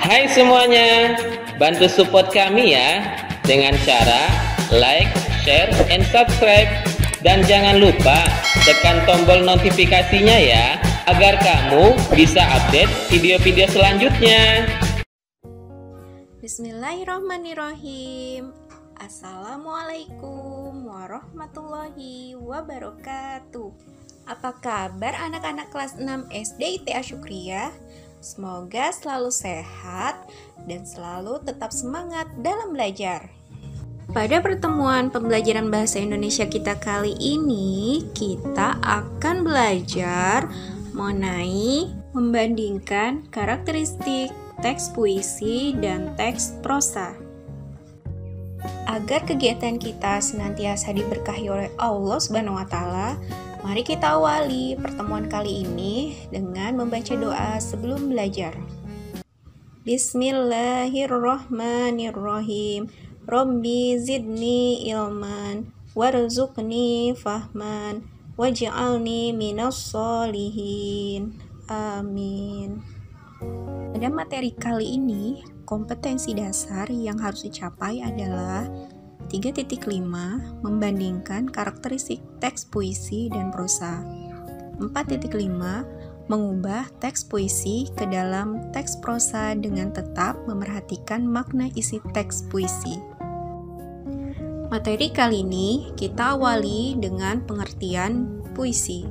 Hai semuanya, bantu support kami ya dengan cara like, share, and subscribe. Dan jangan lupa tekan tombol notifikasinya ya, agar kamu bisa update video-video selanjutnya. Bismillahirrahmanirrahim. Assalamualaikum warahmatullahi wabarakatuh. Apa kabar anak-anak kelas 6 SD ITA Syukriyah? Semoga selalu sehat dan selalu tetap semangat dalam belajar. Pada pertemuan pembelajaran bahasa Indonesia kita kali ini, kita akan belajar mengenai membandingkan karakteristik teks puisi dan teks prosa. Agar kegiatan kita senantiasa diberkahi oleh Allah Subhanahu wa taala, mari kita awali pertemuan kali ini dengan membaca doa sebelum belajar. Bismillahirrahmanirrahim. Rabbi zidni ilman warzuqni fahman waj'alni minas solihin. Amin. Pada materi kali ini, kompetensi dasar yang harus dicapai adalah 3.5 membandingkan karakteristik teks puisi dan prosa. 4.5 mengubah teks puisi ke dalam teks prosa dengan tetap memerhatikan makna isi teks puisi. Materi kali ini kita awali dengan pengertian puisi.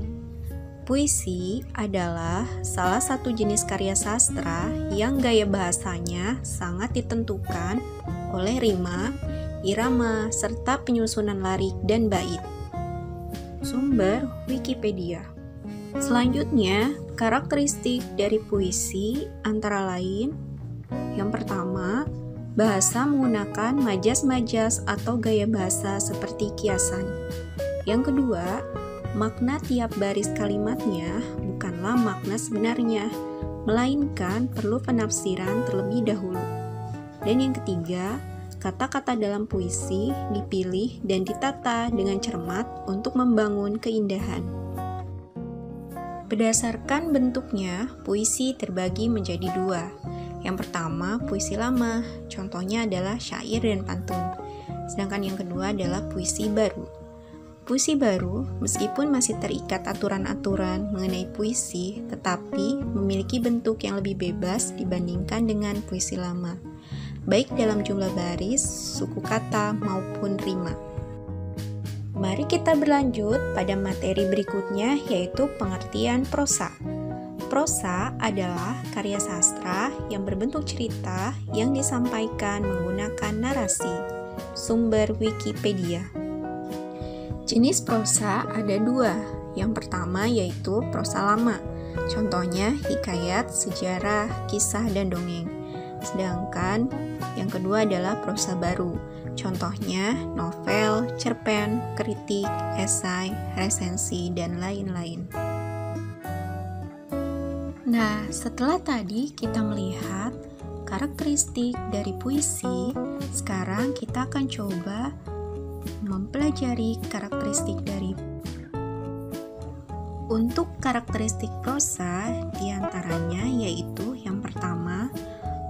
Puisi adalah salah satu jenis karya sastra yang gaya bahasanya sangat ditentukan oleh rima, irama, serta penyusunan lirik dan bait. Sumber Wikipedia. Selanjutnya, karakteristik dari puisi antara lain: yang pertama, bahasa menggunakan majas-majas atau gaya bahasa seperti kiasan. Yang kedua, makna tiap baris kalimatnya bukanlah makna sebenarnya, melainkan perlu penafsiran terlebih dahulu. Dan yang ketiga, kata-kata dalam puisi dipilih dan ditata dengan cermat untuk membangun keindahan. Berdasarkan bentuknya, puisi terbagi menjadi dua. Yang pertama, puisi lama, contohnya adalah syair dan pantun. Sedangkan yang kedua adalah puisi baru. Puisi baru, meskipun masih terikat aturan-aturan mengenai puisi, tetapi memiliki bentuk yang lebih bebas dibandingkan dengan puisi lama, baik dalam jumlah baris, suku kata, maupun rima. Mari kita berlanjut pada materi berikutnya, yaitu pengertian prosa. Prosa adalah karya sastra yang berbentuk cerita yang disampaikan menggunakan narasi. Sumber Wikipedia. Jenis prosa ada dua. Yang pertama yaitu prosa lama. Contohnya hikayat, sejarah, kisah, dan dongeng. Sedangkan yang kedua adalah prosa baru. Contohnya novel, cerpen, kritik, esai, resensi, dan lain-lain. Nah, setelah tadi kita melihat karakteristik dari puisi, sekarang kita akan coba mempelajari karakteristik dari. Untuk karakteristik prosa, diantaranya yaitu yang pertama,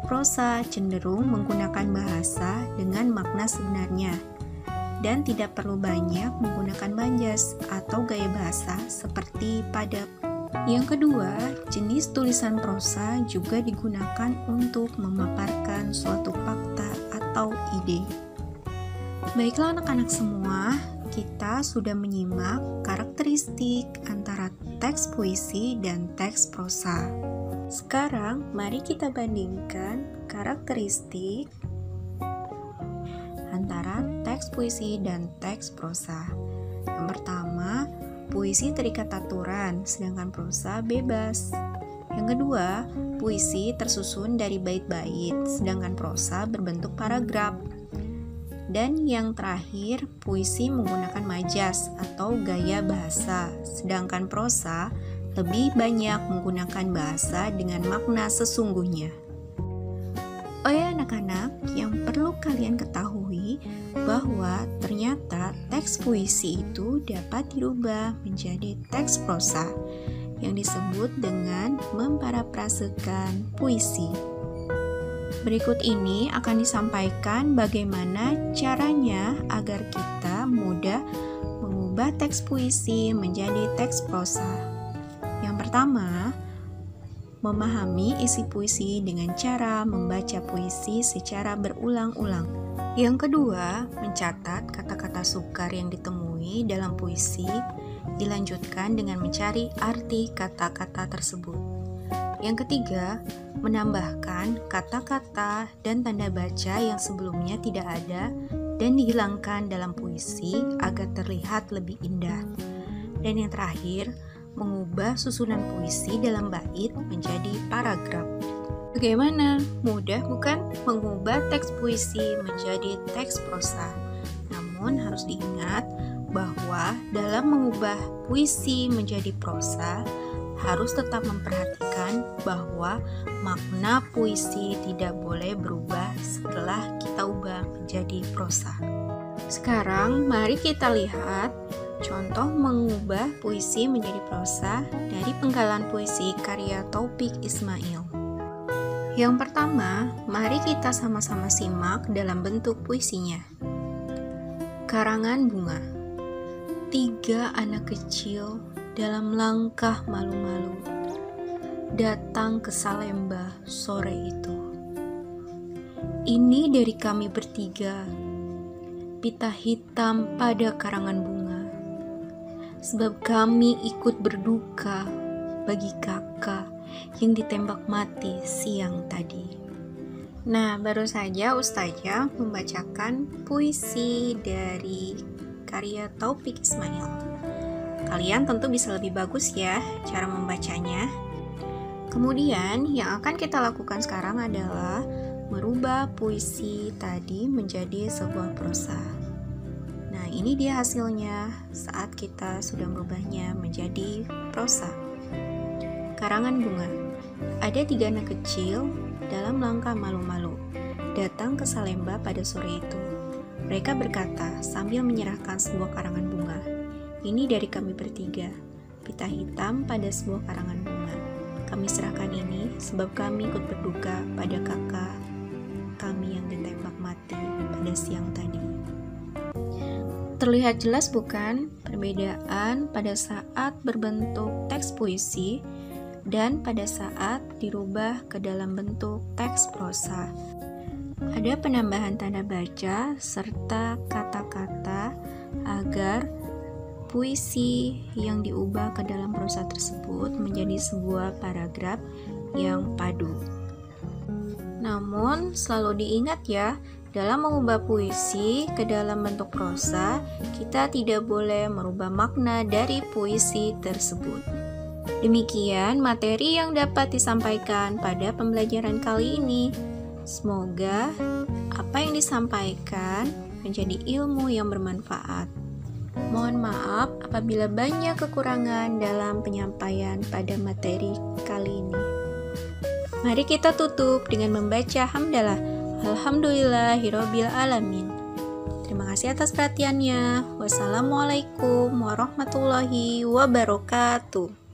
prosa cenderung menggunakan bahasa dengan makna sebenarnya dan tidak perlu banyak menggunakan majas atau gaya bahasa seperti pada. Yang kedua, jenis tulisan prosa juga digunakan untuk memaparkan suatu fakta atau ide. Baiklah anak-anak semua, kita sudah menyimak karakteristik antara teks puisi dan teks prosa. Sekarang, mari kita bandingkan karakteristik antara teks puisi dan teks prosa. Yang pertama, puisi terikat aturan, sedangkan prosa bebas. Yang kedua, puisi tersusun dari bait-bait, sedangkan prosa berbentuk paragraf. Dan yang terakhir, puisi menggunakan majas atau gaya bahasa, sedangkan prosa lebih banyak menggunakan bahasa dengan makna sesungguhnya. Oh ya anak-anak, yang perlu kalian ketahui bahwa ternyata teks puisi itu dapat dirubah menjadi teks prosa yang disebut dengan memparafrasekan puisi. Berikut ini akan disampaikan bagaimana caranya agar kita mudah mengubah teks puisi menjadi teks prosa. Yang pertama, memahami isi puisi dengan cara membaca puisi secara berulang-ulang. Yang kedua, mencatat kata-kata sukar yang ditemui dalam puisi, dilanjutkan dengan mencari arti kata-kata tersebut. Yang ketiga, menambahkan kata-kata dan tanda baca yang sebelumnya tidak ada dan dihilangkan dalam puisi agar terlihat lebih indah. Dan yang terakhir, mengubah susunan puisi dalam bait menjadi paragraf. Bagaimana? Mudah bukan? Mengubah teks puisi menjadi teks prosa. Namun harus diingat bahwa dalam mengubah puisi menjadi prosa harus tetap memperhatikan bahwa makna puisi tidak boleh berubah setelah kita ubah menjadi prosa. Sekarang mari kita lihat contoh mengubah puisi menjadi prosa dari penggalan puisi karya Taufik Ismail. Yang pertama, mari kita sama-sama simak dalam bentuk puisinya. Karangan bunga. 3 anak kecil dalam langkah malu-malu datang ke Salemba sore itu. Ini dari kami bertiga, pita hitam pada karangan bunga, sebab kami ikut berduka bagi kakak yang ditembak mati siang tadi. Nah, baru saja Ustazah membacakan puisi dari karya Taufik Ismail. Kalian tentu bisa lebih bagus ya cara membacanya. Kemudian yang akan kita lakukan sekarang adalah merubah puisi tadi menjadi sebuah prosa. Nah, ini dia hasilnya saat kita sudah merubahnya menjadi prosa. Karangan bunga. Ada 3 anak kecil dalam langkah malu-malu datang ke Salemba pada sore itu. Mereka berkata sambil menyerahkan sebuah karangan bunga. Ini dari kami bertiga, pita hitam pada sebuah karangan bunga. Kami serahkan ini sebab kami ikut berduka pada kakak kami yang ditembak mati pada siang tadi. Terlihat jelas bukan perbedaan pada saat berbentuk teks puisi dan pada saat dirubah ke dalam bentuk teks prosa. Ada penambahan tanda baca serta kata-kata agar puisi yang diubah ke dalam prosa tersebut menjadi sebuah paragraf yang padu. Namun, selalu diingat ya, dalam mengubah puisi ke dalam bentuk prosa, kita tidak boleh merubah makna dari puisi tersebut. Demikian materi yang dapat disampaikan pada pembelajaran kali ini. Semoga apa yang disampaikan menjadi ilmu yang bermanfaat. Mohon maaf apabila banyak kekurangan dalam penyampaian pada materi kali ini. Mari kita tutup dengan membaca hamdalah. Alhamdulillahirabbil alamin. Terima kasih atas perhatiannya. Wassalamualaikum warahmatullahi wabarakatuh.